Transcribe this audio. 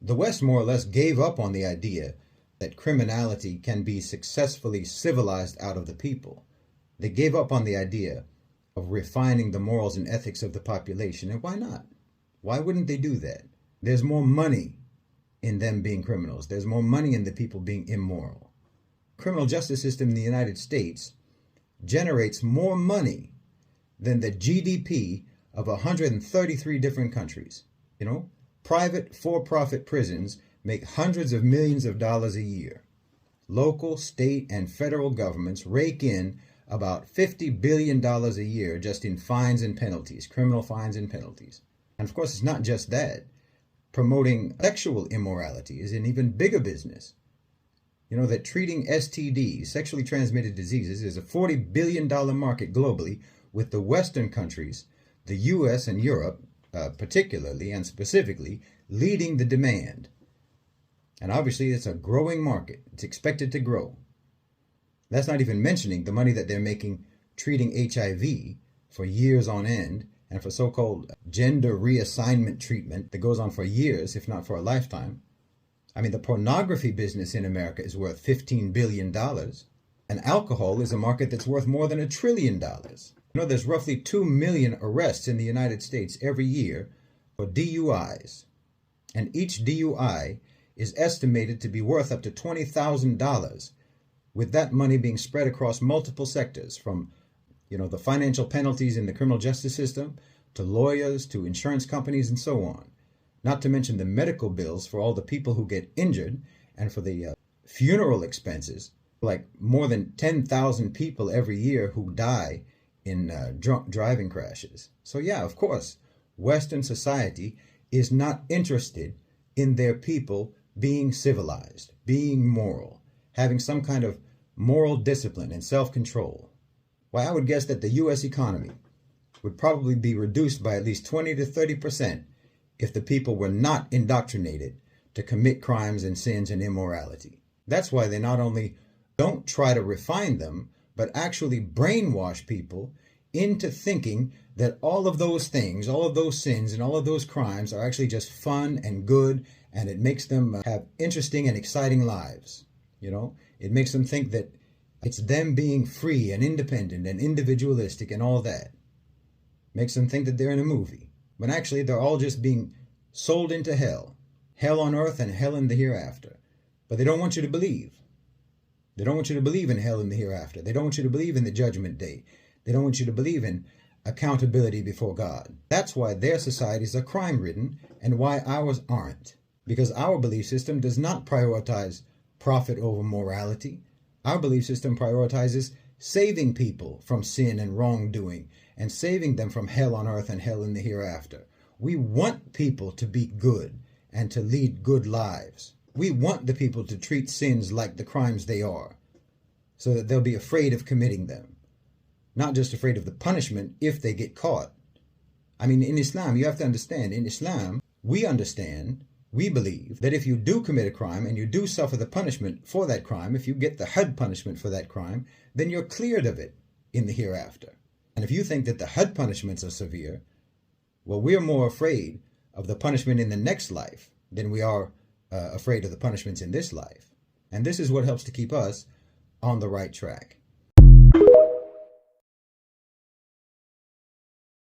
The West more or less gave up on the idea that criminality can be successfully civilized out of the people. They gave up on the idea of refining the morals and ethics of the population. And why not? Why wouldn't they do that? There's more money in them being criminals. There's more money in the people being immoral. Criminal justice system in the United States generates more money than the GDP of 133 different countries. You know, private for-profit prisons make hundreds of millions of dollars a year. Local, state, and federal governments rake in about $50 billion a year just in fines and penalties, criminal fines and penalties. And of course, it's not just that. Promoting sexual immorality is an even bigger business. You know that treating STDs, sexually transmitted diseases, is a $40 billion market globally, with the Western countries, the US and Europe particularly and specifically, leading the demand. And obviously it's a growing market. It's expected to grow. That's not even mentioning the money that they're making treating HIV for years on end, and for so-called gender reassignment treatment that goes on for years, if not for a lifetime. I mean, the pornography business in America is worth $15 billion, and alcohol is a market that's worth more than $1 trillion. You know, there's roughly 2 million arrests in the United States every year for DUIs, and each DUI is estimated to be worth up to $20,000, with that money being spread across multiple sectors, from the financial penalties in the criminal justice system, to lawyers, to insurance companies, and so on. Not to mention the medical bills for all the people who get injured, and for the funeral expenses, like more than 10,000 people every year who die in drunk driving crashes. So yeah, of course, Western society is not interested in their people being civilized, being moral, having some kind of moral discipline and self-control. Why, I would guess that the U.S. economy would probably be reduced by at least 20 to 30% if the people were not indoctrinated to commit crimes and sins and immorality. That's why they not only don't try to refine them, but actually brainwash people into thinking that all of those things, all of those sins and all of those crimes are actually just fun and good, and it makes them have interesting and exciting lives. It makes them think that it's them being free and independent and individualistic and all that. Makes them think that they're in a movie. When actually they're all just being sold into hell. Hell on earth and hell in the hereafter. But they don't want you to believe. They don't want you to believe in hell in the hereafter. They don't want you to believe in the judgment day. They don't want you to believe in accountability before God. That's why their societies are crime-ridden and why ours aren't. Because our belief system does not prioritize profit over morality. Our belief system prioritizes saving people from sin and wrongdoing and saving them from hell on earth and hell in the hereafter. We want people to be good and to lead good lives. We want the people to treat sins like the crimes they are, so that they'll be afraid of committing them. Not just afraid of the punishment if they get caught. I mean, in Islam, you have to understand, in Islam, we believe that if you do commit a crime and you do suffer the punishment for that crime, if you get the Had punishment for that crime, then you're cleared of it in the hereafter. And if you think that the Had punishments are severe, well, we're more afraid of the punishment in the next life than we are afraid of the punishments in this life. And this is what helps to keep us on the right track.